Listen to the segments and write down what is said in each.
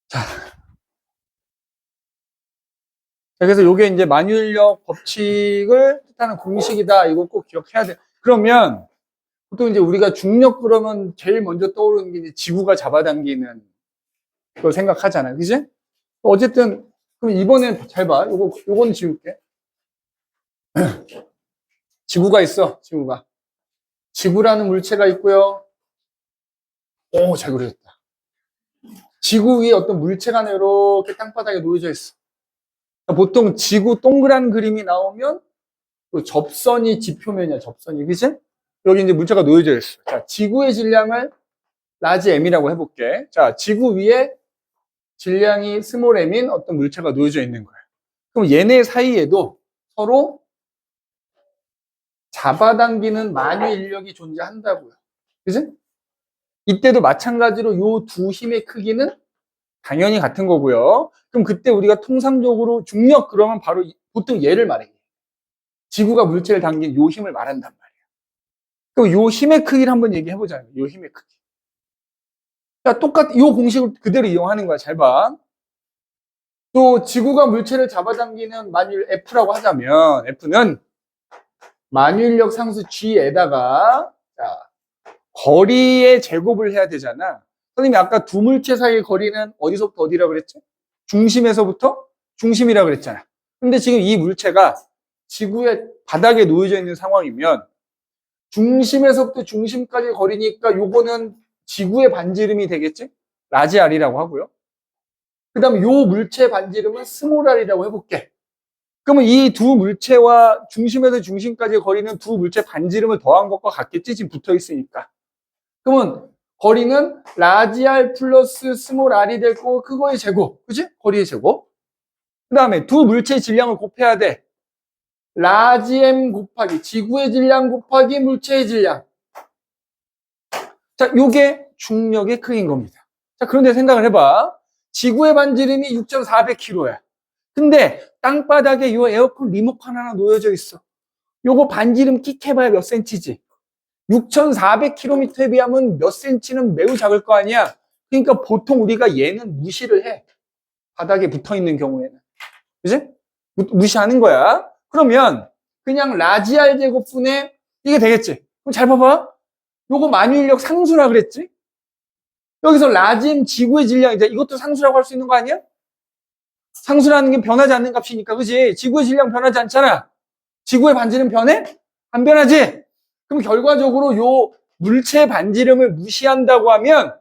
자, 그래서 요게 이제 만유인력 법칙을 뜻하는 공식이다. 이거 꼭 기억해야 돼. 그러면 보통 이제 우리가 중력 그러면 제일 먼저 떠오르는 게 이제 지구가 잡아당기는 걸 생각하잖아요. 그지? 어쨌든 그럼 이번엔 잘 봐. 요건 지울게. 지구가 있어. 지구라는 물체가 있고요. 오, 잘 그려졌다. 지구 위에 어떤 물체가 이렇게 땅바닥에 놓여져 있어. 보통 지구 동그란 그림이 나오면 그 접선이 지표면이야, 접선이. 그치? 여기 이제 물체가 놓여져 있어. 자, 지구의 질량을 라지 m이라고 해볼게. 자, 지구 위에 질량이 스몰 m인 어떤 물체가 놓여져 있는 거야. 그럼 얘네 사이에도 서로 잡아당기는 만유 인력이 존재한다고요. 그치? 이때도 마찬가지로 요 두 힘의 크기는 당연히 같은 거고요. 그럼 그때 우리가 통상적으로 중력 그러면 바로 보통 얘를 말해. 지구가 물체를 당긴 요 힘을 말한단 말이야. 그럼 요 힘의 크기를 한번 얘기해보자. 요 힘의 크기. 자, 요 공식을 그대로 이용하는 거야. 잘 봐. 또 지구가 물체를 잡아당기는 만유 F라고 하자면 F는 만유인력 상수 G에다가 자, 거리의 제곱을 해야 되잖아. 선생님이 아까 두 물체 사이의 거리는 어디서부터 어디라고 그랬지? 중심에서부터 중심이라고 그랬잖아. 근데 지금 이 물체가 지구의 바닥에 놓여져 있는 상황이면 중심에서부터 중심까지 거리니까 요거는 지구의 반지름이 되겠지? 라지 R이라고 하고요. 그 다음에 요 물체 반지름은 스몰 R이라고 해볼게. 그러면 이 두 물체와 중심에서 중심까지 거리는 두 물체 반지름을 더한 것과 같겠지? 지금 붙어 있으니까. 그러면 거리는 라지 R 플러스 스몰 R이 될 거고 그거의 제곱. 그치? 거리의 제곱. 그 다음에 두 물체의 질량을 곱해야 돼. 라지 M 곱하기 지구의 질량 곱하기 물체의 질량. 자, 요게 중력의 크기인 겁니다. 자, 그런데 생각을 해봐. 지구의 반지름이 6,400kg야. 근데 땅바닥에 요 에어컨 리모컨 하나 놓여져 있어. 요거 반지름 끽 해봐야 몇 센치지? 6,400km에 비하면 몇 센치는 매우 작을 거 아니야? 그러니까 보통 우리가 얘는 무시를 해. 바닥에 붙어 있는 경우에는. 그지? 무시하는 거야. 그러면 그냥 라지 R 제곱분의 이게 되겠지? 그럼 잘 봐봐. 요거 만유인력 상수라 그랬지? 여기서 라지 M 지구의 질량이자 이것도 상수라고 할 수 있는 거 아니야? 상수라는 게 변하지 않는 값이니까, 그지? 지구의 질량 변하지 않잖아. 지구의 반지름 변해? 안 변하지? 그럼 결과적으로 요 물체 반지름을 무시한다고 하면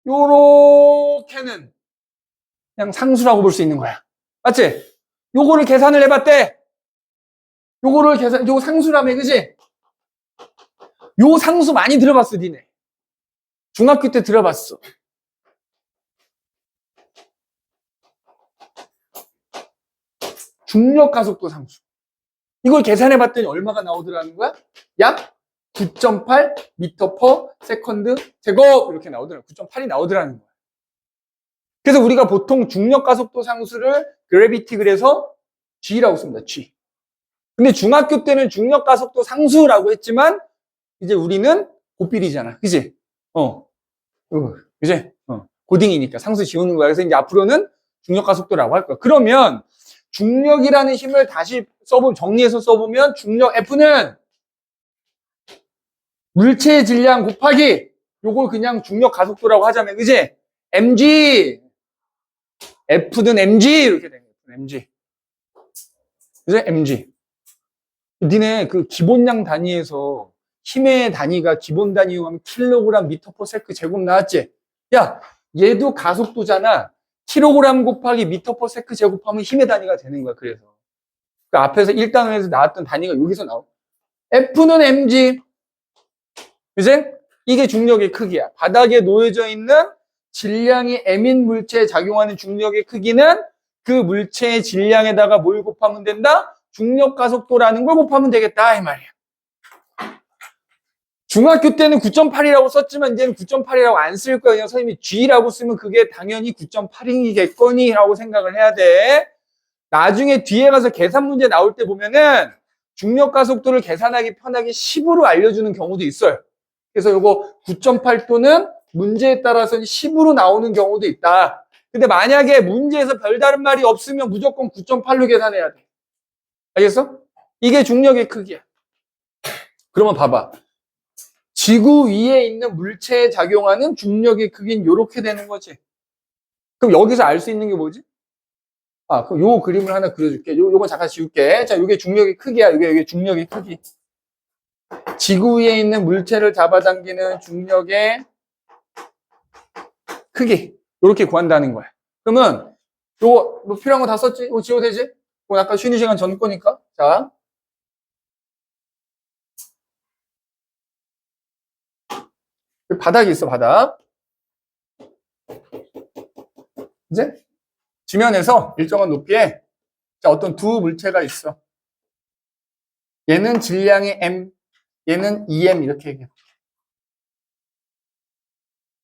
요렇게는 그냥 상수라고 볼 수 있는 거야. 맞지? 요거를 계산을 해봤대. 요거 상수라며, 그지? 요 상수 많이 들어봤어, 니네. 중학교 때 들어봤어. 중력 가속도 상수. 이걸 계산해 봤더니 얼마가 나오더라는 거야? 약 9.8 미터 퍼 세컨드 제곱 이렇게 나오더라고. 9.8이 나오더라는 거야. 그래서 우리가 보통 중력 가속도 상수를 그래비티 그래서 G라고 씁니다. G. 근데 중학교 때는 중력 가속도 상수라고 했지만 이제 우리는 고필이잖아. 그지? 그지? 고딩이니까 상수 지우는 거야. 그래서 이제 앞으로는 중력 가속도라고 할 거야. 그러면 중력이라는 힘을 다시 정리해서 써보면 중력 F는 물체의 질량 곱하기 요걸 그냥 중력 가속도라고 하자면, 그지? mg F든 mg 이렇게 되는 거야. mg. 그지? mg. 니네 그 기본량 단위에서 힘의 단위가 기본 단위 하면 킬로그램 미터 퍼 세크 제곱 나왔지? 야, 얘도 가속도잖아. 킬로그램 곱하기 미터 퍼 세크 제곱하면 힘의 단위가 되는 거야. 그래서 그 앞에서 1단원에서 나왔던 단위가 여기서 나와. F는 mg. 그지? 이게 중력의 크기야. 바닥에 놓여져 있는 질량이 m인 물체에 작용하는 중력의 크기는 그 물체의 질량에다가 뭘 곱하면 된다? 중력 가속도라는 걸 곱하면 되겠다 이 말이야. 중학교 때는 9.8이라고 썼지만 이제는 9.8이라고 안 쓸 거야. 그냥 선생님이 G라고 쓰면 그게 당연히 9.8이겠거니 라고 생각을 해야 돼. 나중에 뒤에 가서 계산 문제 나올 때 보면은 중력 가속도를 계산하기 편하게 10으로 알려주는 경우도 있어요. 그래서 요거 9.8 또는 문제에 따라서는 10으로 나오는 경우도 있다. 근데 만약에 문제에서 별다른 말이 없으면 무조건 9.8로 계산해야 돼. 알겠어? 이게 중력의 크기야. 그러면 봐봐. 지구 위에 있는 물체에 작용하는 중력의 크기는 이렇게 되는 거지. 그럼 여기서 알 수 있는 게 뭐지? 그럼 요 그림을 하나 그려줄게. 요거 잠깐 지울게. 자, 요게 중력의 크기야. 요게 중력의 크기. 지구 위에 있는 물체를 잡아당기는 중력의 크기. 요렇게 구한다는 거야. 그러면 요거 뭐 필요한 거 다 썼지? 이거 지워도 되지? 이거 아까 쉬는 시간 전 거니까. 자. 바닥이 있어, 바닥. 이제 지면에서 일정한 높이에 자, 어떤 두 물체가 있어. 얘는 질량이 m, 얘는 2m 이렇게 얘기해.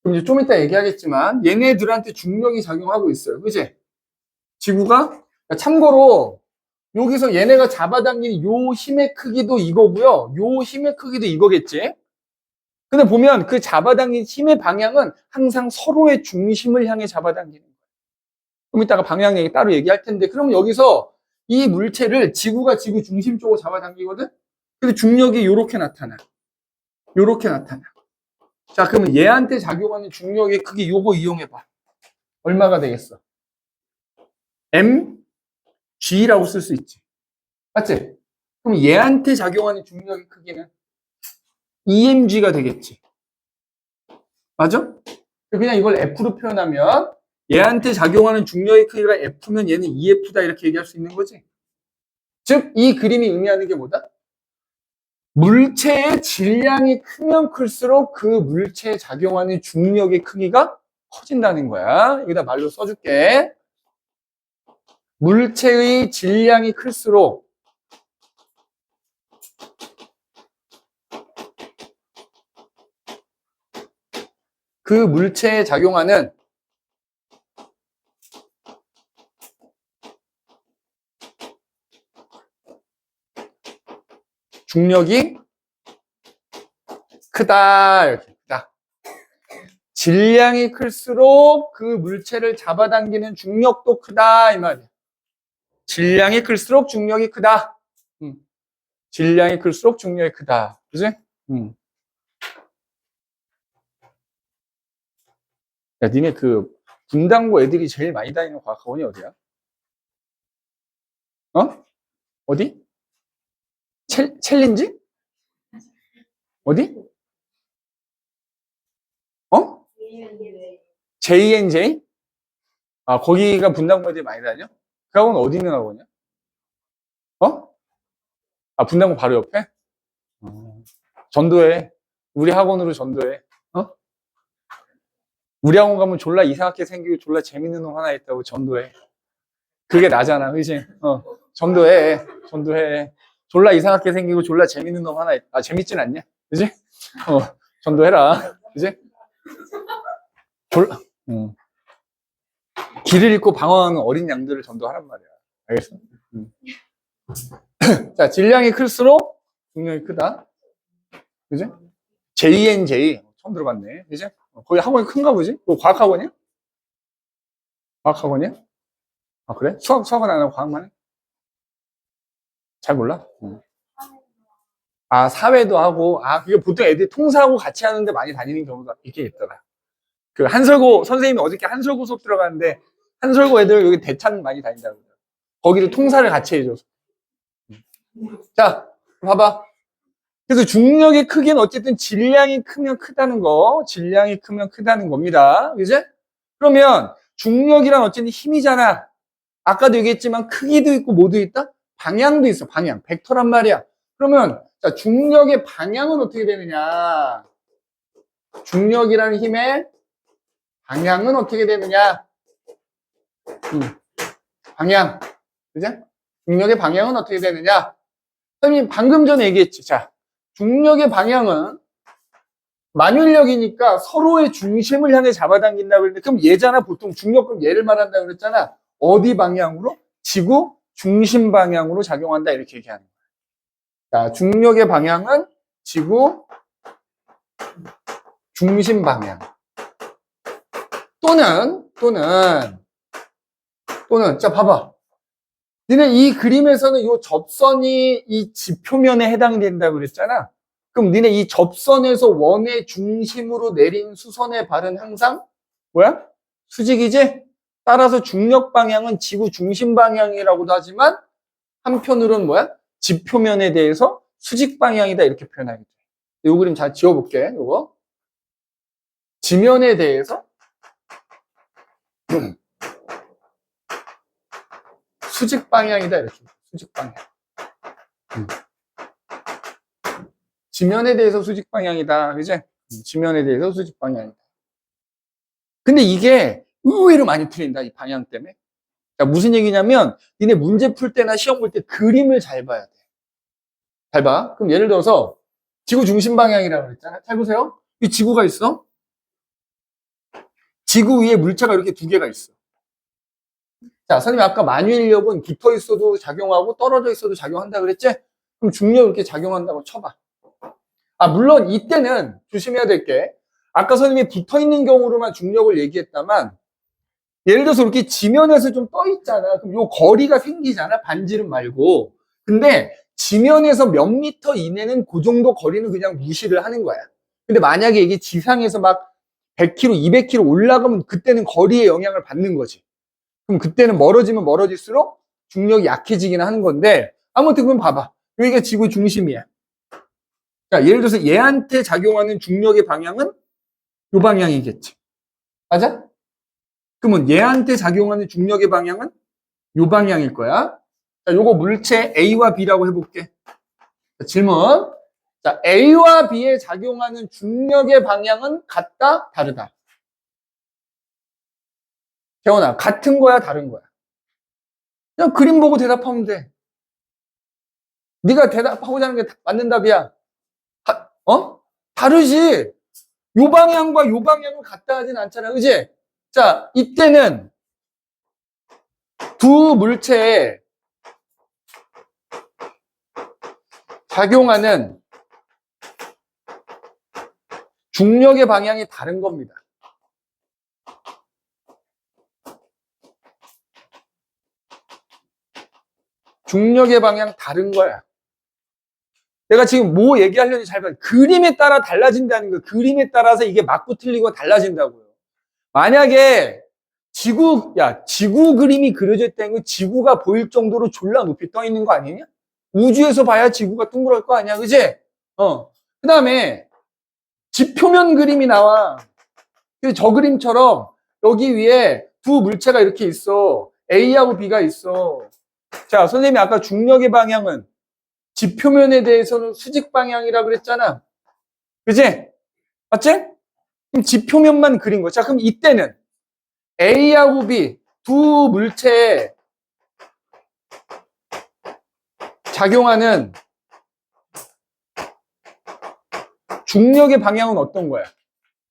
그럼 이제 좀 이따 얘기하겠지만 얘네들한테 중력이 작용하고 있어요. 그지? 지구가 참고로 여기서 얘네가 잡아당기는 요 힘의 크기도 이거고요. 요 힘의 크기도 이거겠지? 근데 보면 그 잡아당긴 힘의 방향은 항상 서로의 중심을 향해 잡아당기는 거예요. 좀 이따가 방향 얘기 따로 얘기할 텐데 그럼 여기서 이 물체를 지구가 지구 중심 쪽으로 잡아당기거든? 근데 중력이 요렇게 나타나. 요렇게 나타나. 자, 그러면 얘한테 작용하는 중력의 크기 요거 이용해봐. 얼마가 되겠어? mg라고 쓸 수 있지. 맞지? 그럼 얘한테 작용하는 중력의 크기는 emg가 되겠지. 맞아? 그냥 이걸 F로 표현하면 얘한테 작용하는 중력의 크기가 F면 얘는 EF다 이렇게 얘기할 수 있는 거지. 즉, 이 그림이 의미하는 게 뭐다? 물체의 질량이 크면 클수록 그 물체에 작용하는 중력의 크기가 커진다는 거야. 여기다 말로 써줄게. 물체의 질량이 클수록 그 물체에 작용하는 중력이 크다. 이렇게 크다. 질량이 클수록 그 물체를 잡아당기는 중력도 크다. 이 말이야. 질량이 클수록 중력이 크다. 질량이 클수록 중력이 크다. 그지? 야, 니네 그 분당고 애들이 제일 많이 다니는 과학학원이 어디야? 어디? 챌린지? 어디? JNJ? 거기가 분당고 애들이 많이 다녀? 그 학원 어디 있는 학원이야? 분당고 바로 옆에? 전도해. 우리 학원으로 전도해. 우리 학원 가면 졸라 이상하게 생기고 졸라 재밌는 놈 하나 있다고 전도해. 그게 나잖아, 그지? 전도해. 졸라 이상하게 생기고 졸라 재밌는 놈 하나 있다. 재밌진 않냐? 그지? 전도해라. 그지? 길을 잃고 방황하는 어린 양들을 전도하란 말이야. 알겠어? 자, 질량이 클수록 중력이 크다. 그지? JNJ. 처음 들어봤네. 그지? 거기 학원이 큰가 보지? 과학학원이야? 과학학원이야? 그래? 수학은 안 하고 과학만 해? 잘 몰라? 사회도 하고, 그게 보통 애들이 통사하고 같이 하는데 많이 다니는 경우가 이렇게 있더라. 그 한설고, 선생님이 어저께 한설고 수업 들어가는데, 한설고 애들 여기 대찬 많이 다닌다고. 거기를 통사를 같이 해줘서. 자, 봐봐. 그래서 중력의 크기는 어쨌든 질량이 크면 크다는 거, 질량이 크면 크다는 겁니다. 그지? 그러면 중력이란 어쨌든 힘이잖아. 아까도 얘기했지만 크기도 있고 뭐도 있다? 방향도 있어, 방향. 벡터란 말이야. 그러면 자, 중력의 방향은 어떻게 되느냐? 중력이라는 힘의 방향은 어떻게 되느냐? 방향. 그죠? 중력의 방향은 어떻게 되느냐? 선생님 방금 전에 얘기했지. 자, 중력의 방향은 만율력이니까 서로의 중심을 향해 잡아당긴다고 그랬는데 그럼 얘잖아. 보통 중력 그럼 얘를 말한다고 그랬잖아. 어디 방향으로? 지구 중심 방향으로 작용한다 이렇게 얘기하는 거야. 자, 중력의 방향은 지구 중심 방향. 또는 자 봐봐. 니네 이 그림에서는 이 접선이 이 지표면에 해당이 된다고 그랬잖아. 그럼 니네 이 접선에서 원의 중심으로 내린 수선의 발은 항상 뭐야? 수직이지? 따라서 중력 방향은 지구 중심 방향이라고도 하지만 한편으로는 뭐야? 지표면에 대해서 수직 방향이다 이렇게 표현하겠죠. 이 그림 잘 지워볼게. 요거 지면에 대해서 수직 방향이다 이렇게. 수직 방향. 지면에 대해서 수직 방향이다. 그지? 지면에 대해서 수직 방향이다. 근데 이게 의외로 많이 틀린다. 이 방향 때문에. 그러니까 무슨 얘기냐면 니네 문제 풀 때나 시험 볼 때 그림을 잘 봐야 돼. 잘 봐. 그럼 예를 들어서 지구 중심 방향이라고 그랬잖아. 잘 보세요. 이 지구가 있어. 지구 위에 물체가 이렇게 두 개가 있어. 자, 선생님이 아까 만유인력은 붙어 있어도 작용하고 떨어져 있어도 작용한다 그랬지? 그럼 중력 이렇게 작용한다고 쳐봐. 아, 물론 이때는 조심해야 될 게 아까 선생님이 붙어 있는 경우로만 중력을 얘기했다만 예를 들어서 이렇게 지면에서 좀 떠 있잖아. 그럼 요 거리가 생기잖아. 반지름 말고. 근데 지면에서 몇 미터 이내는 그 정도 거리는 그냥 무시를 하는 거야. 근데 만약에 이게 지상에서 막 100km, 200km 올라가면 그때는 거리의 영향을 받는 거지. 그럼 그때는 멀어지면 멀어질수록 중력이 약해지긴 하는 건데 아무튼 그럼 봐봐. 여기가 지구 중심이야. 자, 예를 들어서 얘한테 작용하는 중력의 방향은 이 방향이겠지. 맞아? 그러면 얘한테 작용하는 중력의 방향은 이 방향일 거야. 자, 요거 물체 A와 B라고 해볼게. 자, 질문. 자, A와 B에 작용하는 중력의 방향은 같다, 다르다? 재원아, 같은 거야, 다른 거야? 그냥 그림 보고 대답하면 돼. 네가 대답하고자 하는 게 맞는 답이야. 다르지. 요 방향과 요 방향은 같다 하진 않잖아. 그지? 자, 이때는 두 물체에 작용하는 중력의 방향이 다른 겁니다. 중력의 방향 다른 거야. 내가 지금 뭐 얘기하려는지 잘 봐. 그림에 따라 달라진다는 거예요. 그림에 따라서 이게 맞고 틀리고 달라진다고요. 만약에 지구 그림이 그려져 있다는 건 지구가 보일 정도로 졸라 높이 떠 있는 거 아니냐? 우주에서 봐야 지구가 둥그럴 거 아니야, 그지? 그 다음에 지표면 그림이 나와. 저 그림처럼 여기 위에 두 물체가 이렇게 있어. A하고 B가 있어. 자, 선생님이 아까 중력의 방향은 지표면에 대해서는 수직 방향이라고 그랬잖아. 그지? 맞지? 그럼 지표면만 그린 거야. 자, 그럼 이때는 A하고 B 두 물체에 작용하는 중력의 방향은 어떤 거야?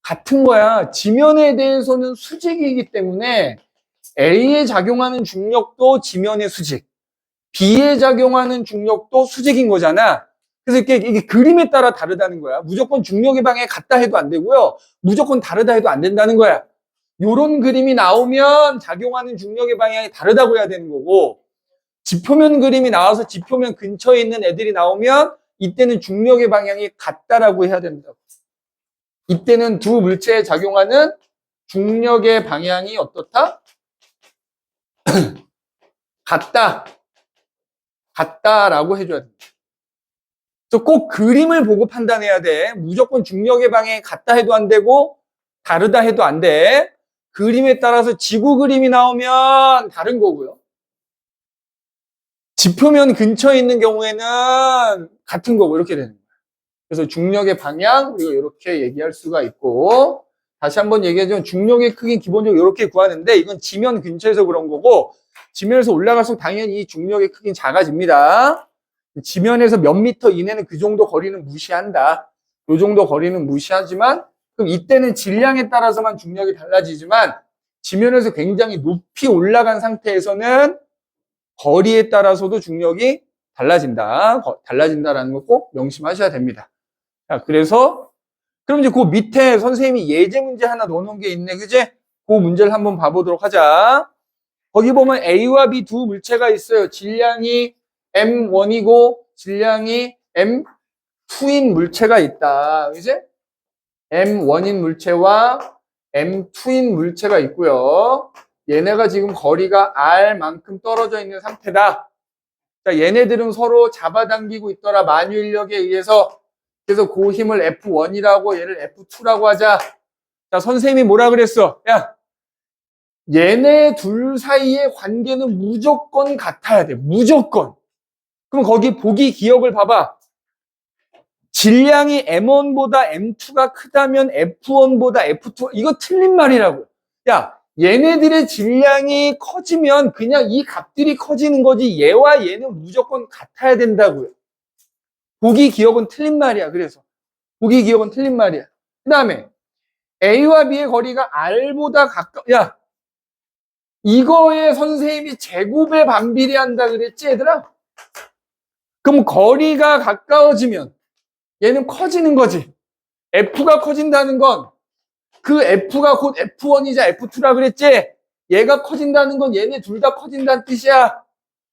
같은 거야. 지면에 대해서는 수직이기 때문에 A에 작용하는 중력도 지면의 수직, B에 작용하는 중력도 수직인 거잖아. 그래서 이게 그림에 따라 다르다는 거야. 무조건 중력의 방향이 같다 해도 안 되고요. 무조건 다르다 해도 안 된다는 거야. 요런 그림이 나오면 작용하는 중력의 방향이 다르다고 해야 되는 거고, 지표면 그림이 나와서 지표면 근처에 있는 애들이 나오면 이때는 중력의 방향이 같다라고 해야 된다고. 이때는 두 물체에 작용하는 중력의 방향이 어떻다? 같다라고 해줘야 됩니다. 그래서 꼭 그림을 보고 판단해야 돼. 무조건 중력의 방향이 같다 해도 안 되고 다르다 해도 안 돼. 그림에 따라서 지구 그림이 나오면 다른 거고요. 지표면 근처에 있는 경우에는 같은 거고 이렇게 되는 거예요. 그래서 중력의 방향 우리가 이렇게 얘기할 수가 있고, 다시 한번 얘기하자면 중력의 크기는 기본적으로 이렇게 구하는데 이건 지면 근처에서 그런 거고, 지면에서 올라갈수록 당연히 이 중력의 크기는 작아집니다. 지면에서 몇 미터 이내는 그 정도 거리는 무시한다. 이 정도 거리는 무시하지만, 그럼 이때는 질량에 따라서만 중력이 달라지지만 지면에서 굉장히 높이 올라간 상태에서는 거리에 따라서도 중력이 달라진다라는 거 꼭 명심하셔야 됩니다. 자, 그래서 그럼 이제 그 밑에 선생님이 예제 문제 하나 넣어놓은 게 있네, 그제? 그 문제를 한번 봐보도록 하자. 거기 보면 A와 B 두 물체가 있어요. 질량이 M1이고 질량이 M2인 물체가 있다. 이제 M1인 물체와 M2인 물체가 있고요. 얘네가 지금 거리가 R만큼 떨어져 있는 상태다. 자, 얘네들은 서로 잡아당기고 있더라. 만유인력에 의해서. 그래서 그 힘을 F1이라고 얘를 F2라고 하자. 자, 선생님이 뭐라 그랬어? 야, 얘네 둘 사이의 관계는 무조건 같아야 돼. 무조건. 그럼 거기 보기 기억을 봐봐. 질량이 M1보다 M2가 크다면 F1보다 F2. 이거 틀린 말이라고. 야, 얘네들의 질량이 커지면 그냥 이 값들이 커지는 거지 얘와 얘는 무조건 같아야 된다고요. 보기 기억은 틀린 말이야. 그래서 보기 기억은 틀린 말이야. 그 다음에 A와 B의 거리가 R보다 야, 이거에 선생님이 제곱에 반비례한다 그랬지 얘들아? 그럼 거리가 가까워지면 얘는 커지는 거지. F가 커진다는 건 그 F가 곧 F1이자 F2라 그랬지? 얘가 커진다는 건 얘네 둘 다 커진다는 뜻이야.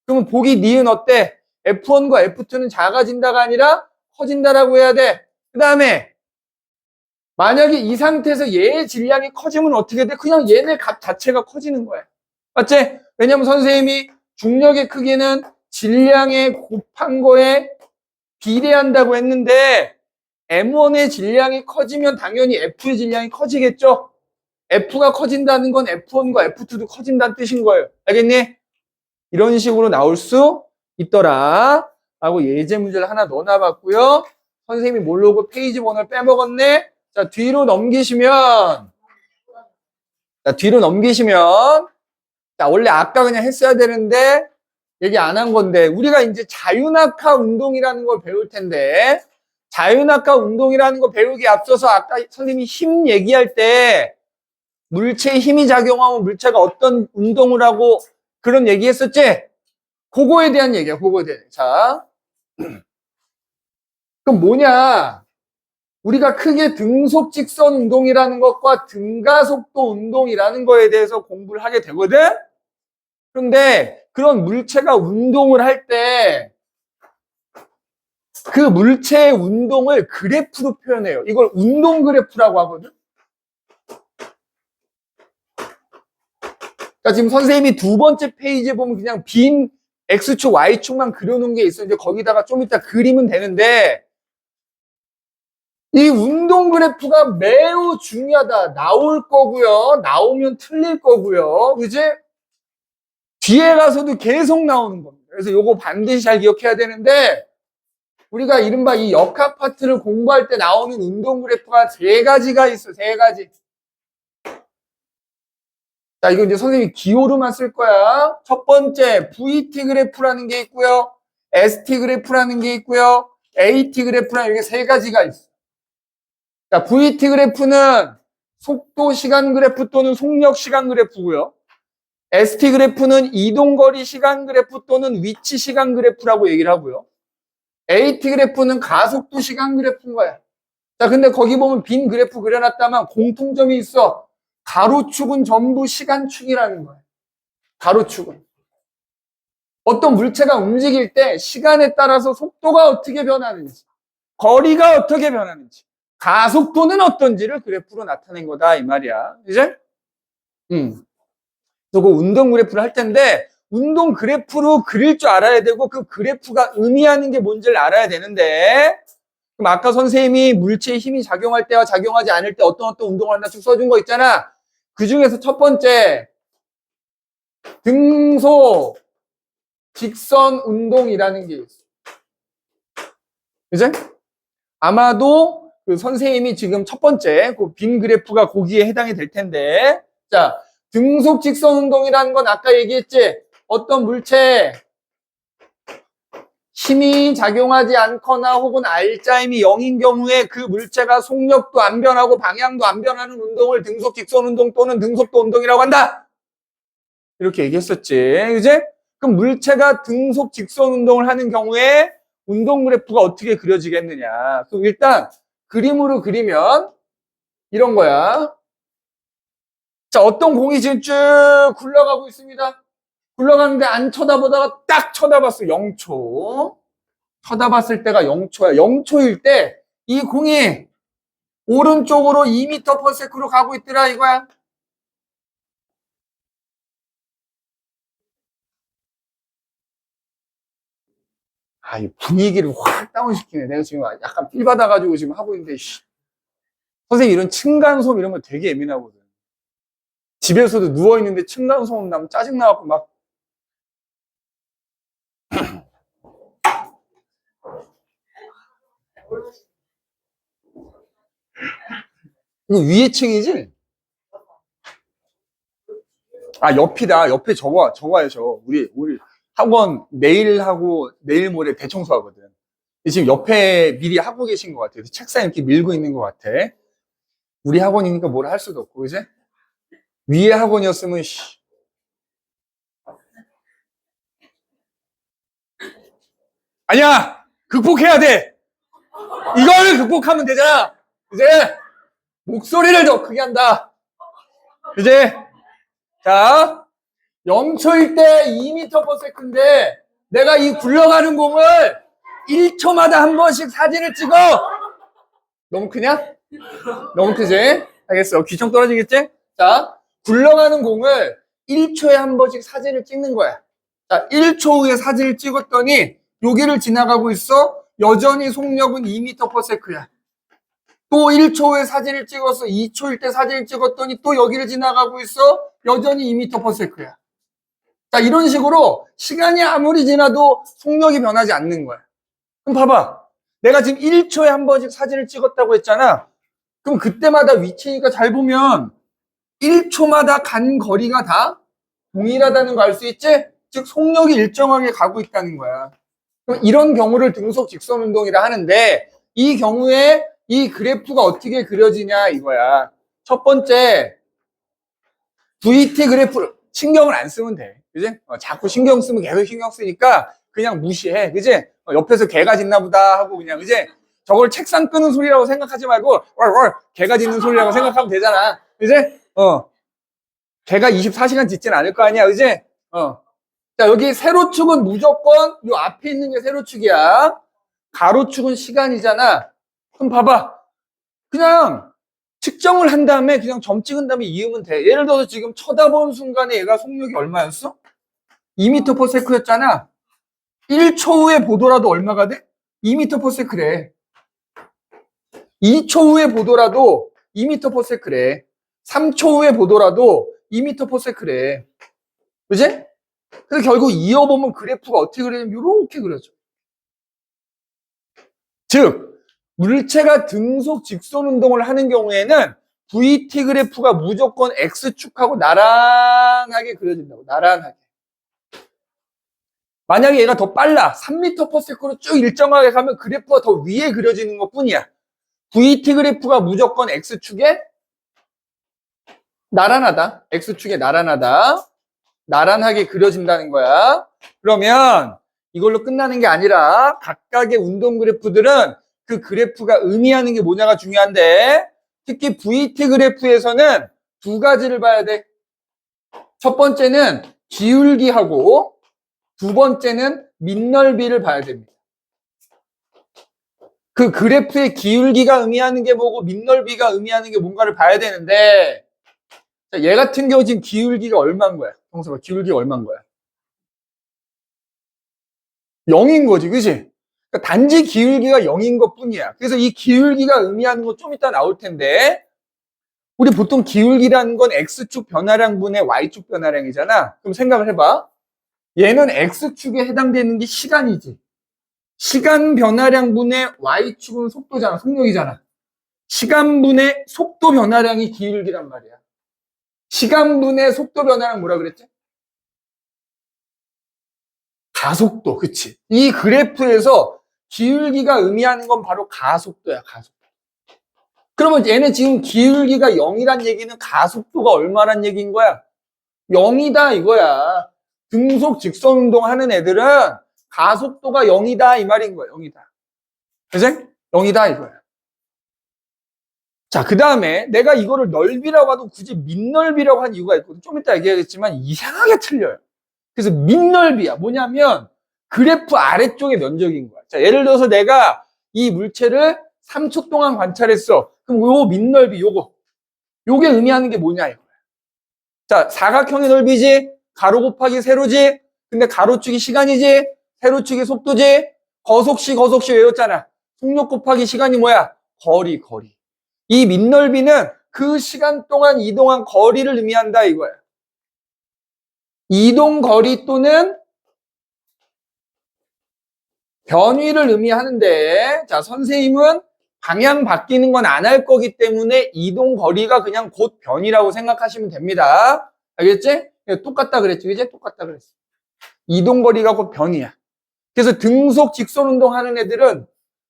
그러면 보기 니은 어때? F1과 F2는 작아진다가 아니라 커진다라고 해야 돼. 그 다음에 만약에 이 상태에서 얘의 질량이 커지면 어떻게 돼? 그냥 얘네 값 자체가 커지는 거야. 맞지? 왜냐면 선생님이 중력의 크기는 질량에 곱한 거에 비례한다고 했는데 M1의 질량이 커지면 당연히 F의 질량이 커지겠죠? F가 커진다는 건 F1과 F2도 커진다는 뜻인 거예요. 알겠니? 이런 식으로 나올 수 있더라. 라고 예제 문제를 하나 넣어놔봤고요. 선생님이 모르고 페이지 번호를 빼먹었네. 자, 뒤로 넘기시면 자, 원래 아까 그냥 했어야 되는데 얘기 안 한 건데 우리가 이제 자유낙하 운동이라는 걸 배울 텐데 자유낙하 운동이라는 거 배우기 앞서서 아까 선생님이 힘 얘기할 때 물체에 힘이 작용하면 물체가 어떤 운동을 하고 그런 얘기 했었지? 그거에 대한 얘기야, 그거에 대한. 자, 그럼 뭐냐? 우리가 크게 등속 직선 운동이라는 것과 등가속도 운동이라는 거에 대해서 공부를 하게 되거든? 그런데 그런 물체가 운동을 할 때 그 물체의 운동을 그래프로 표현해요. 이걸 운동 그래프라고 하거든? 그러니까 지금 선생님이 두 번째 페이지에 보면 그냥 빈 X축, Y축만 그려놓은 게 있어요. 이제 거기다가 좀 이따 그리면 되는데 이 운동 그래프가 매우 중요하다. 나올 거고요. 나오면 틀릴 거고요. 그지? 뒤에 가서도 계속 나오는 겁니다. 그래서 요거 반드시 잘 기억해야 되는데 우리가 이른바 이 역학 파트를 공부할 때 나오는 운동 그래프가 세 가지가 있어. 세 가지. 자, 이거 이제 선생님이 기호로만 쓸 거야. 첫 번째, VT 그래프라는 게 있고요. ST 그래프라는 게 있고요. AT 그래프라는 이렇게 세 가지가 있어. 자, VT 그래프는 속도 시간 그래프 또는 속력 시간 그래프고요. ST 그래프는 이동거리 시간 그래프 또는 위치 시간 그래프라고 얘기를 하고요. AT 그래프는 가속도 시간 그래프인 거야. 자, 근데 거기 보면 빈 그래프 그려놨다만 공통점이 있어. 가로축은 전부 시간축이라는 거야. 가로축은. 어떤 물체가 움직일 때 시간에 따라서 속도가 어떻게 변하는지, 거리가 어떻게 변하는지, 가속도는 어떤지를 그래프로 나타낸 거다 이 말이야. 이제? 그래서 그 운동 그래프를 할 텐데 운동 그래프로 그릴 줄 알아야 되고 그 그래프가 의미하는 게 뭔지를 알아야 되는데 그럼 아까 선생님이 물체의 힘이 작용할 때와 작용하지 않을 때 어떤 운동을 한다 쭉 써준 거 있잖아. 그 중에서 첫 번째 등속 직선 운동이라는 게 있어. 그죠? 아마도 그 선생님이 지금 첫 번째 그 빈 그래프가 거기에 해당이 될 텐데 자, 등속 직선 운동이라는 건 아까 얘기했지? 어떤 물체에 힘이 작용하지 않거나 혹은 R자임이 0인 경우에 그 물체가 속력도 안 변하고 방향도 안 변하는 운동을 등속 직선 운동 또는 등속도 운동이라고 한다. 이렇게 얘기했었지. 그지? 그럼 물체가 등속 직선 운동을 하는 경우에 운동 그래프가 어떻게 그려지겠느냐. 그럼 일단 그림으로 그리면 이런 거야. 자, 어떤 공이 지금 쭉 굴러가고 있습니다. 굴러가는데 안 쳐다보다가 딱 쳐다봤어. 0초. 쳐다봤을 때가 0초야. 0초일 때 이 공이 오른쪽으로 2m/s로 가고 있더라 이거야. 아, 이 분위기를 확 다운시키네. 내가 지금 약간 필 받아가지고 지금 하고 있는데, 선생님 이런 층간소음 이런 거 되게 예민하거든. 집에서도 누워있는데 층간소음 나면 짜증나갖고 막. 이거 위에 층이지? 아, 옆이다. 옆에 저거야, 저. 우리 학원 내일 모레 대청소하거든. 지금 옆에 미리 하고 계신 것 같아요. 책상 이렇게 밀고 있는 것 같아. 우리 학원이니까 뭘 할 수도 없고, 그지? 위에 학원이었으면, 아니야! 극복해야 돼! 이걸 극복하면 되잖아! 이제, 목소리를 더 크게 한다! 이제, 자, 0초일 때 2m/s인데, 내가 이 굴러가는 공을 1초마다 한 번씩 사진을 찍어! 너무 크냐? 너무 크지? 알겠어. 귀청 떨어지겠지? 자, 굴러가는 공을 1초에 한 번씩 사진을 찍는 거야. 자, 1초 후에 사진을 찍었더니 여기를 지나가고 있어. 여전히 속력은 2m/s야. 또 1초 후에 사진을 찍어서 2초일 때 사진을 찍었더니 또 여기를 지나가고 있어. 여전히 2m/s야. 자, 이런 식으로 시간이 아무리 지나도 속력이 변하지 않는 거야. 그럼 봐봐. 내가 지금 1초에 한 번씩 사진을 찍었다고 했잖아. 그럼 그때마다 위치니까 잘 보면 1초마다 간 거리가 다 동일하다는 거 알 수 있지? 즉 속력이 일정하게 가고 있다는 거야. 그럼 이런 경우를 등속 직선 운동이라 하는데 이 경우에 이 그래프가 어떻게 그려지냐 이거야. 첫 번째 VT 그래프를 신경을 안 쓰면 돼. 그지? 자꾸 신경 쓰면 계속 신경 쓰니까 그냥 무시해. 그지? 옆에서 개가 짖나 보다 하고 그냥 그지? 저걸 책상 끄는 소리라고 생각하지 말고 개가 짖는 소리라고 생각하면 되잖아. 그지? 개가 24시간 짖진 않을 거 아니야. 그지? 자, 여기 세로축은 무조건 요 앞에 있는 게 세로축이야. 가로축은 시간이잖아. 그럼 봐봐. 그냥 측정을 한 다음에 그냥 점 찍은 다음에 이으면 돼. 예를 들어서 지금 쳐다본 순간에 얘가 속력이 얼마였어? 2m/s였잖아. 1초 후에 보더라도 얼마가 돼? 2m/s래. 2초 후에 보더라도 2m/s래. 3초 후에 보더라도 2m/s래. 그지? 그래서 결국 이어보면 그래프가 어떻게 그려지냐면 이렇게 그려져. 즉, 물체가 등속 직선 운동을 하는 경우에는 VT 그래프가 무조건 X축하고 나란하게 그려진다고. 나란하게. 만약에 얘가 더 빨라. 3m/s로 쭉 일정하게 가면 그래프가 더 위에 그려지는 것 뿐이야. VT 그래프가 무조건 X축에 나란하다. X축에 나란하다. 나란하게 그려진다는 거야. 그러면 이걸로 끝나는 게 아니라 각각의 운동 그래프들은 그 그래프가 의미하는 게 뭐냐가 중요한데 특히 VT 그래프에서는 두 가지를 봐야 돼. 첫 번째는 기울기하고 두 번째는 밑넓이를 봐야 됩니다. 그 그래프의 기울기가 의미하는 게 뭐고 밑넓이가 의미하는 게 뭔가를 봐야 되는데 자, 얘 같은 경우 지금 기울기가 얼마인 거야? 형사봐, 기울기가 얼마인 거야? 0인 거지, 그치? 그러니까 단지 기울기가 0인 것 뿐이야. 그래서 이 기울기가 의미하는 거 좀 이따 나올 텐데 우리 보통 기울기라는 건 X축 변화량분의 Y축 변화량이잖아. 그럼 생각을 해봐. 얘는 X축에 해당되는 게 시간이지. 시간 변화량분의 Y축은 속도잖아. 속력이잖아. 시간분의 속도 변화량이 기울기란 말이야. 시간분의 속도 변화량 뭐라 그랬지? 가속도, 그치? 이 그래프에서 기울기가 의미하는 건 바로 가속도야, 가속도. 그러면 얘네 지금 기울기가 0이란 얘기는 가속도가 얼마란 얘기인 거야? 0이다 이거야. 등속 직선 운동 하는 애들은 가속도가 0이다 이 말인 거야, 0이다. 그치? 0이다 이거야. 자, 그 다음에 내가 이거를 넓이라고 하도 굳이 밑넓이라고 한 이유가 있거든. 좀 이따 얘기하겠지만 이상하게 틀려요. 그래서 밑넓이야. 뭐냐면 그래프 아래쪽의 면적인 거야. 자, 예를 들어서 내가 이 물체를 3초 동안 관찰했어. 그럼 요 밑넓이 요게 의미하는 게 뭐냐 이거야. 자, 사각형의 넓이지, 가로 곱하기 세로지, 근데 가로축이 시간이지, 세로축이 속도지, 거속시 외웠잖아. 속력 곱하기 시간이 뭐야? 거리. 이 밑넓이는 그 시간 동안 이동한 거리를 의미한다 이거야. 이동 거리 또는 변위를 의미하는데, 자, 선생님은 방향 바뀌는 건 안 할 거기 때문에 이동 거리가 그냥 곧 변이라고 생각하시면 됩니다. 알겠지? 똑같다 그랬지, 이제 똑같다 그랬어. 이동 거리가 곧 변이야. 그래서 등속 직선 운동 하는 애들은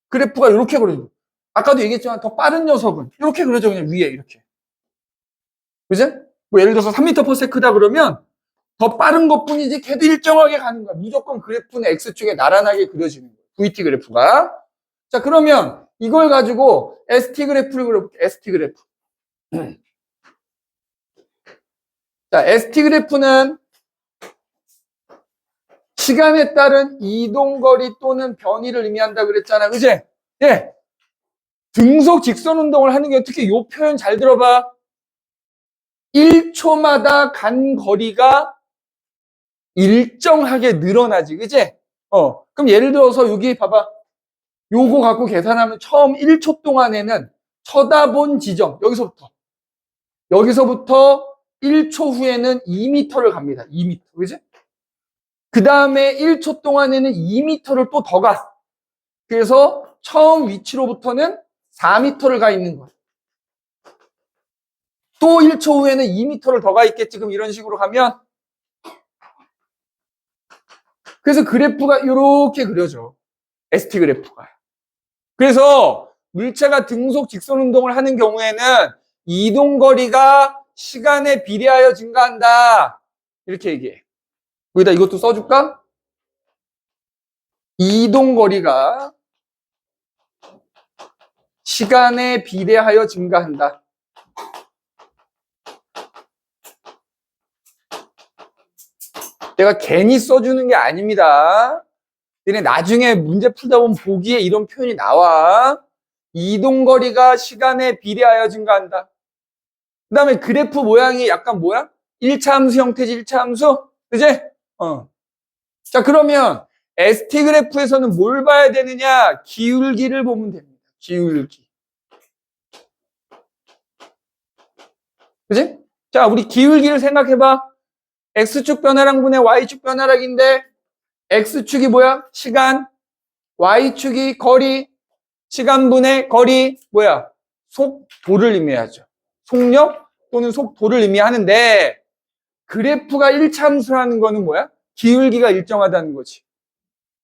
그래프가 이렇게 그려져. 아까도 얘기했지만 더 빠른 녀석은 이렇게 그려져, 그냥 위에 이렇게. 그지? 뭐 예를 들어서 3m/s다 그러면 더 빠른 것 뿐이지 걔도 일정하게 가는 거야. 무조건 그래프는 X축에 나란하게 그려지는 거야. VT 그래프가. 자, 그러면 이걸 가지고 ST 그래프를 그려볼게. ST 그래프. 자, ST 그래프는 시간에 따른 이동거리 또는 변이를 의미한다 그랬잖아. 그지? 예. 등속 직선 운동을 하는 게 어떻게 요 표현 잘 들어봐. 1초마다 간 거리가 일정하게 늘어나지. 그지? 그럼 예를 들어서 여기 봐봐. 요거 갖고 계산하면 처음 1초 동안에는 쳐다본 지점, 여기서부터 1초 후에는 2m를 갑니다. 2m. 그지? 그 다음에 1초 동안에는 2m를 또 더 가. 그래서 처음 위치로부터는 4m를 가 있는 거야. 또 1초 후에는 2m를 더 가 있겠지. 그럼 이런 식으로 가면. 그래서 그래프가 이렇게 그려져. ST 그래프가. 그래서 물체가 등속 직선 운동을 하는 경우에는 이동거리가 시간에 비례하여 증가한다. 이렇게 얘기해. 여기다 이것도 써줄까? 이동거리가 시간에 비례하여 증가한다. 내가 괜히 써주는 게 아닙니다. 근데 나중에 문제 풀다 보면 보기에 이런 표현이 나와. 이동거리가 시간에 비례하여 증가한다. 그 다음에 그래프 모양이 약간 뭐야? 1차 함수 형태지, 1차 함수? 그지? 자, 그러면 ST 그래프에서는 뭘 봐야 되느냐? 기울기를 보면 됩니다. 기울기. 그지? 자, 우리 기울기를 생각해봐. X축 변화량분의 Y축 변화량인데 X축이 뭐야? 시간. Y축이 거리. 시간분의 거리. 뭐야? 속도를 의미하죠. 속력 또는 속도를 의미하는데 그래프가 1차 함수라는 거는 뭐야? 기울기가 일정하다는 거지.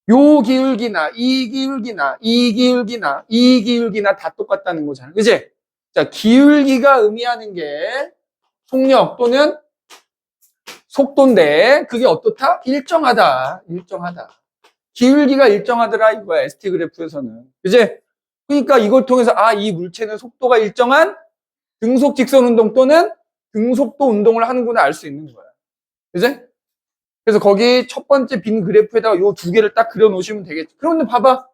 요 기울기나 이 기울기나 이 기울기나 이 기울기나 다 똑같다는 거잖아. 그지? 자, 기울기가 의미하는 게 속력 또는 속도인데 그게 어떻다? 일정하다. 기울기가 일정하더라 이거야. ST 그래프에서는. 그지? 그러니까 이걸 통해서 이 물체는 속도가 일정한 등속 직선 운동 또는 등속도 운동을 하는구나 알 수 있는 거야. 그지? 그래서 거기 첫 번째 빈 그래프에다가 요 두 개를 딱 그려 놓으시면 되겠지. 그런데 봐봐.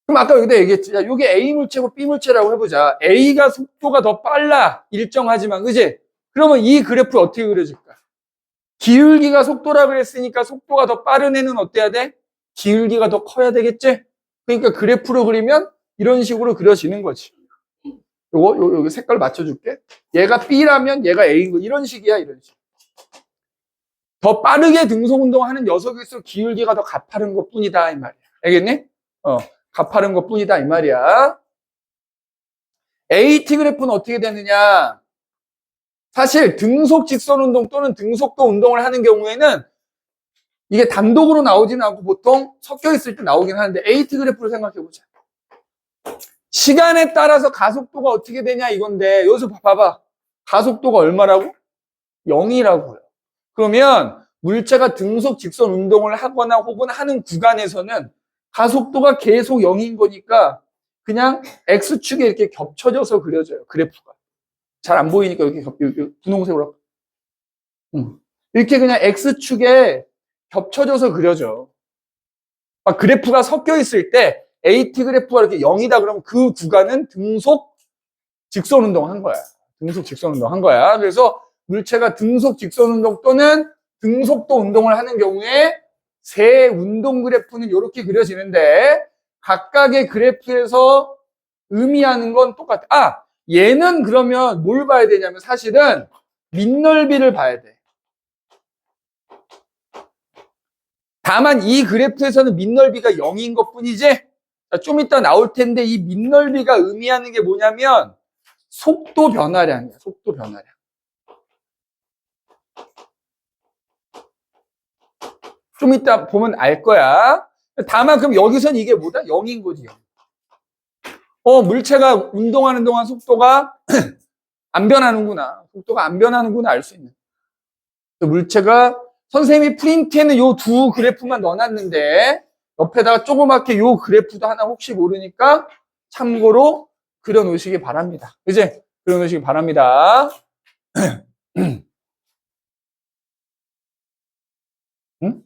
그럼 아까 여기다 얘기했지. 야, 요게 A 물체고 B 물체라고 해보자. A가 속도가 더 빨라. 일정하지만. 그지? 그러면 이 그래프 어떻게 그려질까? 기울기가 속도라 그랬으니까 속도가 더 빠른 애는 어때야 돼? 기울기가 더 커야 되겠지? 그러니까 그래프로 그리면 이런 식으로 그려지는 거지. 요거 색깔 맞춰줄게. 얘가 B라면 얘가 A인 거. 이런 식이야, 이런 식. 더 빠르게 등속 운동하는 녀석일수록 기울기가 더 가파른 것 뿐이다, 이 말이야. 알겠니? 가파른 것 뿐이다, 이 말이야. AT 그래프는 어떻게 되느냐? 사실 등속 직선 운동 또는 등속도 운동을 하는 경우에는 이게 단독으로 나오지는 않고 보통 섞여 있을 때 나오긴 하는데 AT 그래프를 생각해보자. 시간에 따라서 가속도가 어떻게 되냐 이건데 여기서 봐봐. 가속도가 얼마라고? 0이라고요. 그러면 물체가 등속 직선 운동을 하거나 혹은 하는 구간에서는 가속도가 계속 0인 거니까 그냥 X축에 이렇게 겹쳐져서 그려져요. 그래프가. 잘 안 보이니까 이렇게 분홍색으로. 이렇게 그냥 X축에 겹쳐져서 그려져. 막 그래프가 섞여 있을 때 AT 그래프가 이렇게 0이다 그러면 그 구간은 등속 직선 운동 한 거야. 등속 직선 운동 한 거야. 그래서 물체가 등속 직선 운동 또는 등속도 운동을 하는 경우에 세 운동 그래프는 이렇게 그려지는데 각각의 그래프에서 의미하는 건 똑같아. 아, 얘는 그러면 뭘 봐야 되냐면 사실은 밑넓이를 봐야 돼. 다만 이 그래프에서는 밑넓이가 0인 것 뿐이지. 좀 이따 나올 텐데 이 밑넓이가 의미하는 게 뭐냐면 속도 변화량이야. 속도 변화량. 좀 이따 보면 알 거야. 다만 그럼 여기선 이게 뭐다? 0인 거지. 0. 물체가 운동하는 동안 속도가 안 변하는구나. 속도가 안 변하는구나 알 수 있는. 물체가 선생님이 프린트에는 요 두 그래프만 넣어놨는데 옆에다가 조그맣게 요 그래프도 하나 혹시 모르니까 참고로 그려놓으시기 바랍니다. 그지? 그려놓으시기 바랍니다. 응?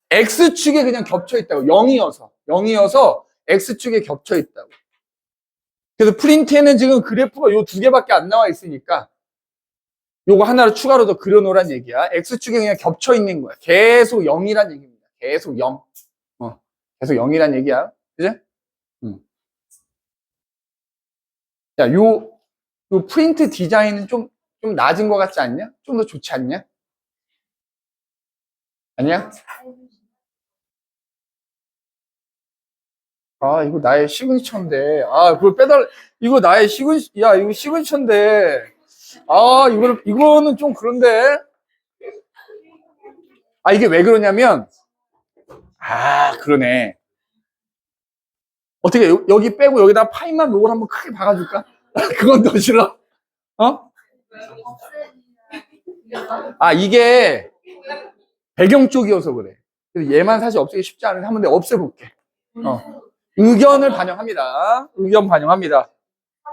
X축에 그냥 겹쳐 있다고. 0이어서 X축에 겹쳐 있다고. 그래서 프린트에는 지금 그래프가 요 두 개밖에 안 나와 있으니까 요거 하나를 추가로 더 그려놓으란 얘기야. X축에 그냥 겹쳐 있는 거야. 계속 0이란 얘기입니다. 계속 0. 계속 0이란 얘기야. 그지? 야, 요 프린트 디자인은 좀 낮은 것 같지 않냐? 좀 더 좋지 않냐? 아니야? 아, 이거 나의 시그니처인데. 아, 그걸 이거 나의 이거 시그니처인데. 아, 이거는 좀 그런데. 아, 이게 왜 그러냐면, 그러네. 어떻게, 여기 빼고 여기다 파인만 로고를 한번 크게 박아줄까? 그건 더 싫어. 아, 이게 배경 쪽이어서 그래. 그래서 얘만 사실 없애기 쉽지 않은데 한 번 더 없애볼게. 의견을 반영합니다. 의견 반영합니다.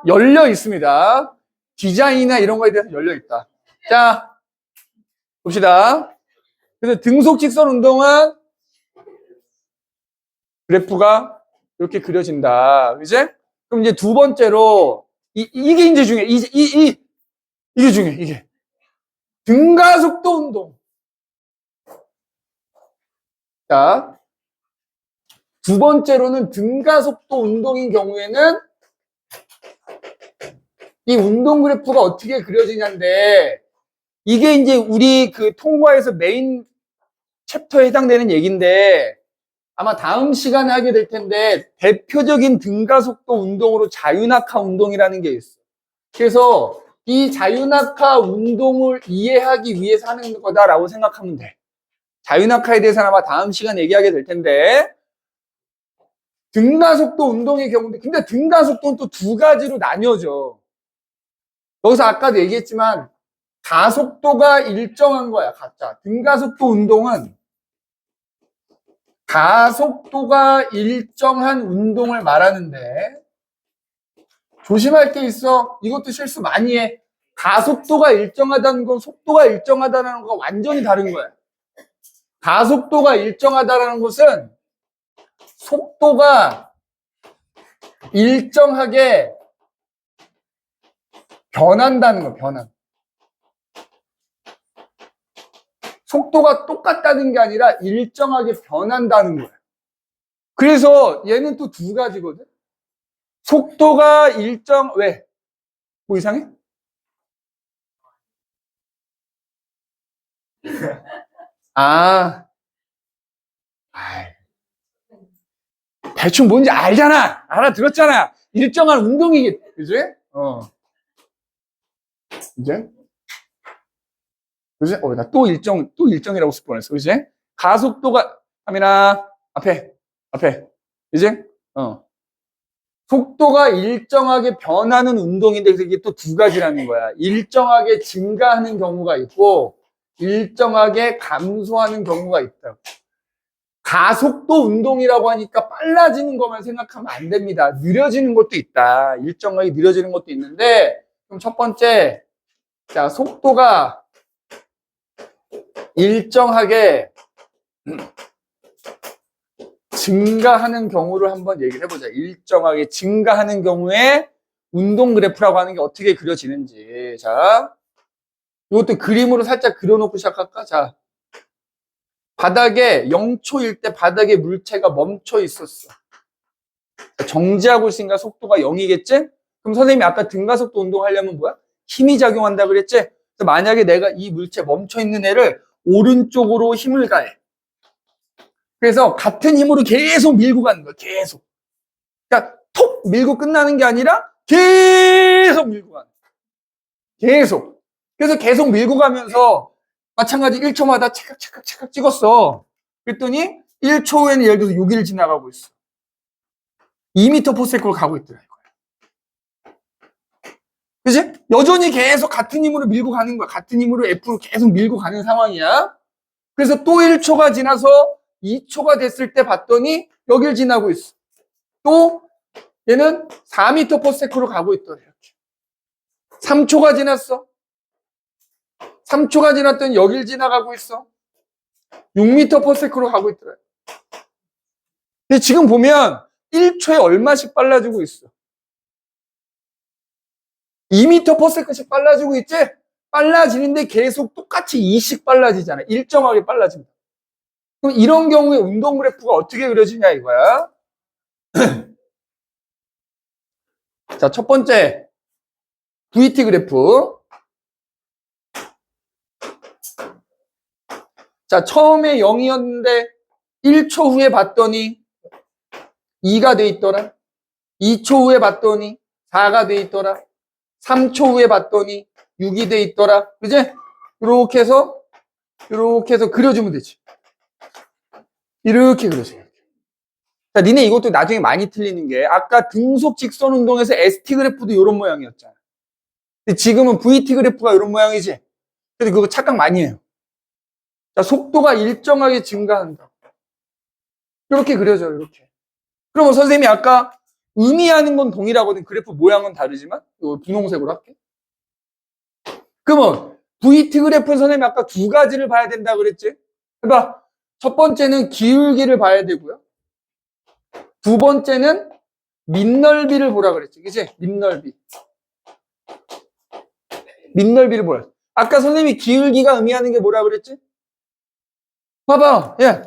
열려 있습니다. 디자인이나 이런 거에 대해서 열려 있다. 자, 봅시다. 그래서 등속 직선 운동은 그래프가 이렇게 그려진다. 그지? 그럼 이제 두 번째로 이게 이제 중요해. 이게 중요해. 이게 등가속도 운동. 자, 두 번째로는 등가속도 운동인 경우에는 이 운동 그래프가 어떻게 그려지냐인데 이게 이제 우리 그 통과에서 메인 챕터에 해당되는 얘기인데 아마 다음 시간에 하게 될 텐데 대표적인 등가속도 운동으로 자유낙하 운동이라는 게 있어. 그래서 이 자유낙하 운동을 이해하기 위해서 하는 거다라고 생각하면 돼. 자유낙하에 대해서는 아마 다음 시간에 얘기하게 될 텐데 등가속도 운동의 경우인데 근데 등가속도는 또 두 가지로 나뉘어져. 여기서 아까도 얘기했지만 가속도가 일정한 거야. 가짜. 등가속도 운동은 가속도가 일정한 운동을 말하는데 조심할 게 있어. 이것도 실수 많이 해. 가속도가 일정하다는 건 속도가 일정하다는 거가 완전히 다른 거야. 가속도가 일정하다는 것은 속도가 일정하게 변한다는 거야. 변한. 속도가 똑같다는 게 아니라 일정하게 변한다는 거야. 그래서 얘는 또 두 가지거든. 속도가 왜? 뭐 이상해? 대충 뭔지 알잖아. 알아들었잖아. 일정한 운동이겠지. 그지? 이제? 그지? 나 또 일정이라고 쓸 뻔했어. 그지? 가속도가, 하민아, 앞에. 이제? 속도가 일정하게 변하는 운동인데 이게 또 두 가지라는 거야. 일정하게 증가하는 경우가 있고, 일정하게 감소하는 경우가 있다. 가속도 운동이라고 하니까 빨라지는 것만 생각하면 안 됩니다. 느려지는 것도 있다. 일정하게 느려지는 것도 있는데, 그럼 첫 번째, 자, 속도가 일정하게 증가하는 경우를 한번 얘기를 해보자. 일정하게 증가하는 경우에 운동 그래프라고 하는 게 어떻게 그려지는지. 자, 이것도 그림으로 살짝 그려놓고 시작할까? 자, 바닥에 0초일 때 바닥에 물체가 멈춰 있었어. 정지하고 있으니까 속도가 0이겠지? 그럼 선생님이 아까 등가속도 운동하려면 뭐야? 힘이 작용한다 그랬지? 그래서 만약에 내가 이 물체 멈춰 있는 애를 오른쪽으로 힘을 가해. 그래서 같은 힘으로 계속 밀고 가는 거야. 계속. 그러니까 톡 밀고 끝나는 게 아니라 계속 밀고 가는 거야. 계속. 그래서 계속 밀고 가면서 마찬가지 1초마다 착각 찍었어. 그랬더니 1초 후에는 예를 들어서 6일 지나가고 있어. 2m/s로 가고 있더라 이거야. 그치? 여전히 계속 같은 힘으로 밀고 가는 거야. 같은 힘으로 F로 계속 밀고 가는 상황이야. 그래서 또 1초가 지나서 2초가 됐을 때 봤더니 여길 지나고 있어. 또 얘는 4m/s로 가고 있더래. 이렇게. 3초가 지났어. 3초가 지났더니 여길 지나가고 있어. 6m/s로 가고 있더래. 근데 지금 보면 1초에 얼마씩 빨라지고 있어? 2m/s씩 빨라지고 있지? 빨라지는데 계속 똑같이 2씩 빨라지잖아. 일정하게 빨라진다. 그럼 이런 경우에 운동 그래프가 어떻게 그려지냐 이거야. 자, 첫 번째 VT 그래프. 자, 처음에 0이었는데 1초 후에 봤더니 2가 돼 있더라. 2초 후에 봤더니 4가 돼 있더라. 3초 후에 봤더니 6이 돼 있더라. 그지? 이렇게 해서 그려주면 되지. 이렇게 그려줘. 자, 니네 이것도 나중에 많이 틀리는 게 아까 등속 직선 운동에서 ST 그래프도 이런 모양이었잖아. 근데 지금은 VT 그래프가 이런 모양이지. 근데 그거 착각 많이 해요. 자, 속도가 일정하게 증가한다. 이렇게 그려져요, 이렇게. 그러면 선생님이 아까 의미하는 건 동일하거든. 그래프 모양은 다르지만. 이거 분홍색으로 할게. 그러면 VT 그래프는 선생님이 아까 두 가지를 봐야 된다 그랬지? 그러니까 첫 번째는 기울기를 봐야 되고요. 두 번째는 밑넓이를 보라 그랬지. 그치? 밑넓이를 보라. 아까 선생님이 기울기가 의미하는 게 뭐라 그랬지? 봐봐. 예.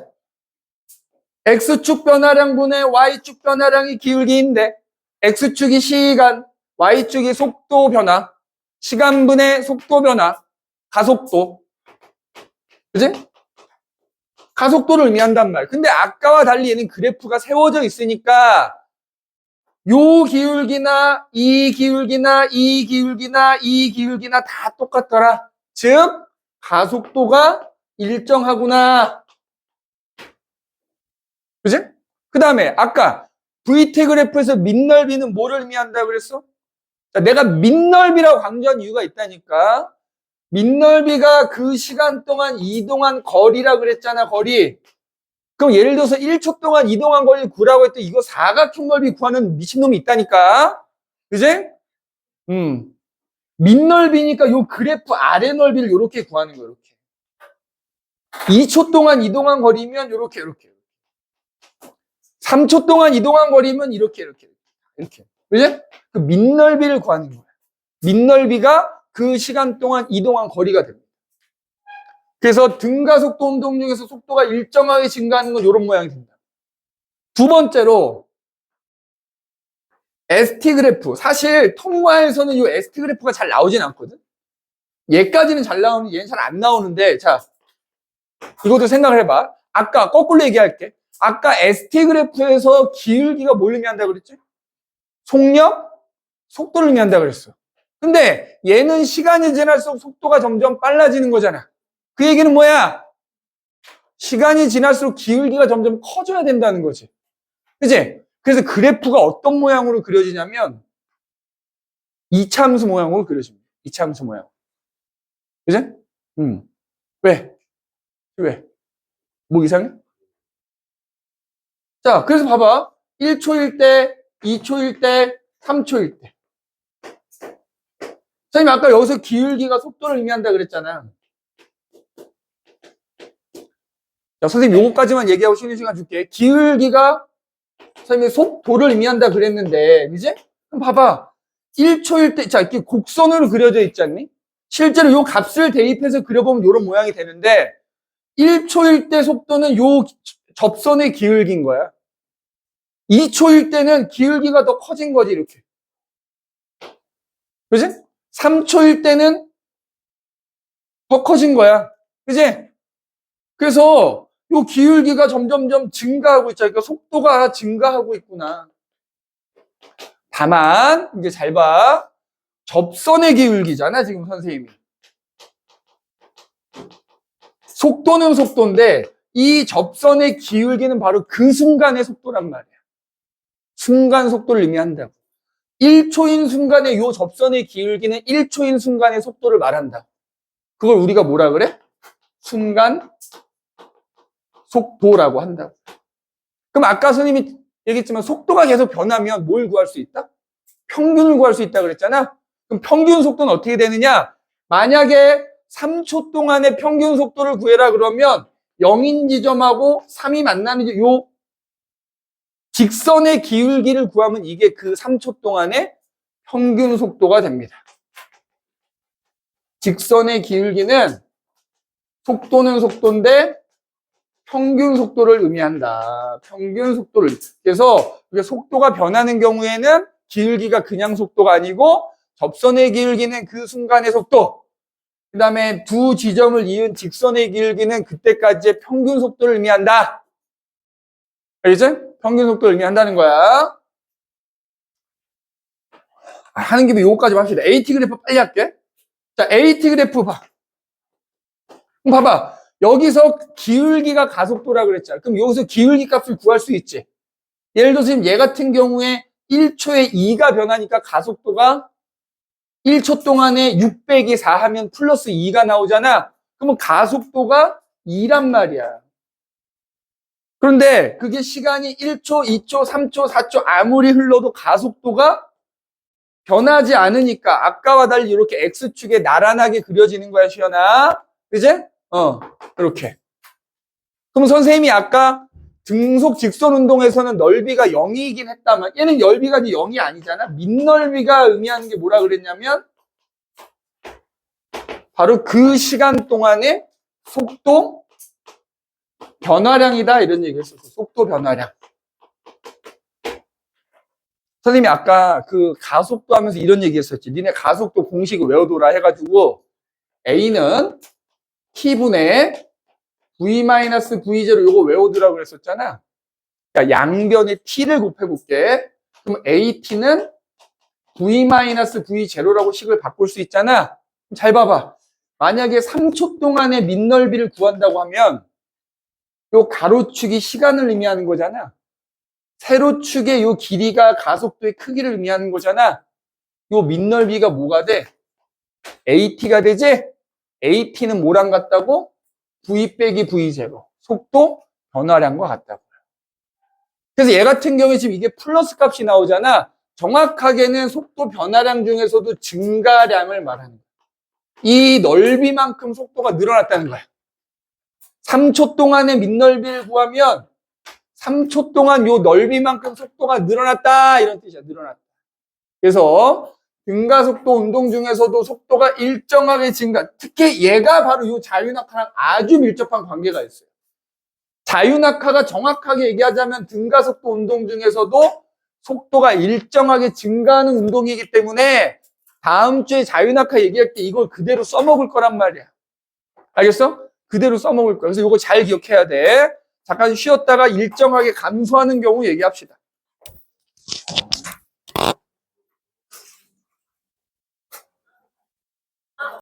X축 변화량분의 Y축 변화량이 기울기인데 X축이 시간, Y축이 속도 변화, 시간분의 속도 변화, 가속도. 그지? 가속도를 의미한단 말. 근데 아까와 달리 얘는 그래프가 세워져 있으니까 요 기울기나 이 기울기나 이 기울기나 이 기울기나 다 똑같더라. 즉 가속도가 일정하구나. 그지? 그 다음에 아까 VT 그래프에서 밑넓이는 뭐를 의미한다고 그랬어? 자, 내가 밑넓이라고 강조한 이유가 있다니까. 밑넓이가 그 시간 동안 이동한 거리라 그랬잖아, 거리. 그럼 예를 들어서 1초 동안 이동한 거리를 구라고 했더니 이거 사각형 넓이 구하는 미친놈이 있다니까. 그지? 밑넓이니까 요 그래프 아래 넓이를 이렇게 구하는 거야, 이렇게. 2초 동안 이동한 거리면 이렇게. 3초 동안 이동한 거리면 이렇게. 그지? 그 밑넓이를 구하는 거야. 밑넓이가 그 시간 동안 이동한 거리가 됩니다. 그래서 등가속도 운동 중에서 속도가 일정하게 증가하는 건 이런 모양이 됩니다. 두 번째로 ST 그래프. 사실 통과에서는 이 ST 그래프가 잘 나오진 않거든. 얘까지는 잘 나오는데 얘는 잘 안 나오는데, 자, 이것도 생각을 해봐. 아까 거꾸로 얘기할게. 아까 ST 그래프에서 기울기가 뭘 의미한다고 그랬지? 속력, 속도를 의미한다고 그랬어. 근데 얘는 시간이 지날수록 속도가 점점 빨라지는 거잖아. 그 얘기는 뭐야? 시간이 지날수록 기울기가 점점 커져야 된다는 거지. 그치? 그래서 그래프가 어떤 모양으로 그려지냐면 이차함수 모양으로 그려집니다. 이차함수 모양. 그치? 왜? 뭐 이상해? 자, 그래서 봐봐. 1초일 때, 2초일 때, 3초일 때. 선생님 아까 여기서 기울기가 속도를 의미한다 그랬잖아. 자, 선생님 요거까지만 얘기하고 쉬는 시간 줄게. 기울기가 선생님이 속도를 의미한다 그랬는데, 이제? 그럼 봐봐. 1초일 때, 자, 이렇게 곡선으로 그려져 있지 않니? 실제로 요 값을 대입해서 그려보면 요런 모양이 되는데, 1초일 때 속도는 요 접선의 기울기인 거야. 2초일 때는 기울기가 더 커진 거지, 이렇게. 그지? 3초일 때는 더 커진 거야. 그지? 그래서 요 기울기가 점점점 증가하고 있잖아. 그러니까 속도가 증가하고 있구나. 다만, 이제 잘 봐. 접선의 기울기잖아, 지금 선생님이. 속도는 속도인데, 이 접선의 기울기는 바로 그 순간의 속도란 말이야. 순간 속도를 의미한다고. 1초인 순간에 이 접선의 기울기는 1초인 순간의 속도를 말한다. 그걸 우리가 뭐라 그래? 순간 속도라고 한다고. 그럼 아까 선생님이 얘기했지만 속도가 계속 변하면 뭘 구할 수 있다? 평균을 구할 수 있다 그랬잖아. 그럼 평균 속도는 어떻게 되느냐? 만약에 3초 동안의 평균 속도를 구해라 그러면 0인 지점하고 3이 만나는 요 직선의 기울기를 구하면 이게 그 3초 동안의 평균 속도가 됩니다. 직선의 기울기는 속도는 속도인데 평균 속도를 의미한다. 평균 속도를. 그래서 속도가 변하는 경우에는 기울기가 그냥 속도가 아니고 접선의 기울기는 그 순간의 속도. 그 다음에 두 지점을 이은 직선의 기울기는 그때까지의 평균 속도를 의미한다. 알겠지? 평균 속도를 의미한다는 거야. 하는 김에 요거까지 합시다. AT 그래프 빨리 할게. 자, AT 그래프 봐. 그럼 봐봐. 여기서 기울기가 가속도라 그랬잖아. 그럼 여기서 기울기 값을 구할 수 있지. 예를 들어서 지금 얘 같은 경우에 1초에 2가 변하니까 가속도가 1초 동안에 600이 4 하면 플러스 2가 나오잖아. 그러면 가속도가 2란 말이야. 그런데 그게 시간이 1초, 2초, 3초, 4초 아무리 흘러도 가속도가 변하지 않으니까 아까와 달리 이렇게 X축에 나란하게 그려지는 거야, 시연아. 그지? 이렇게. 그럼 선생님이 아까 등속 직선 운동에서는 넓이가 0이긴 했다만 얘는 넓이가 0이 아니잖아. 밑넓이가 의미하는 게 뭐라 그랬냐면 바로 그 시간 동안의 속도 변화량이다 이런 얘기 했었어. 속도 변화량. 선생님이 아까 그 가속도 하면서 이런 얘기 했었지. 니네 가속도 공식을 외워둬라 해가지고 A는 T분의 V-V0 요거 외워두라고 그랬었잖아. 그러니까 양변에 T를 곱해볼게. 그럼 AT는 V-V0라고 식을 바꿀 수 있잖아. 잘 봐봐. 만약에 3초 동안의 밑넓이를 구한다고 하면 요 가로축이 시간을 의미하는 거잖아. 세로축의 요 길이가 가속도의 크기를 의미하는 거잖아. 요 밑넓이가 뭐가 돼? AT가 되지? AT는 뭐랑 같다고? V 빼기 V0. 속도 변화량과 같다고요. 그래서 얘 같은 경우에 지금 이게 플러스 값이 나오잖아. 정확하게는 속도 변화량 중에서도 증가량을 말하는 거야. 이 넓이만큼 속도가 늘어났다는 거야. 3초 동안의 밑넓이를 구하면 3초 동안 요 넓이만큼 속도가 늘어났다 이런 뜻이야. 늘어났다. 그래서 등가속도 운동 중에서도 속도가 일정하게 증가. 특히 얘가 바로 요 자유낙하랑 아주 밀접한 관계가 있어요. 자유낙하가 정확하게 얘기하자면 등가속도 운동 중에서도 속도가 일정하게 증가하는 운동이기 때문에 다음 주에 자유낙하 얘기할 때 이걸 그대로 써먹을 거란 말이야. 알겠어? 그대로 써먹을 거야. 그래서 이거 잘 기억해야 돼. 잠깐 쉬었다가 일정하게 감소하는 경우 얘기합시다.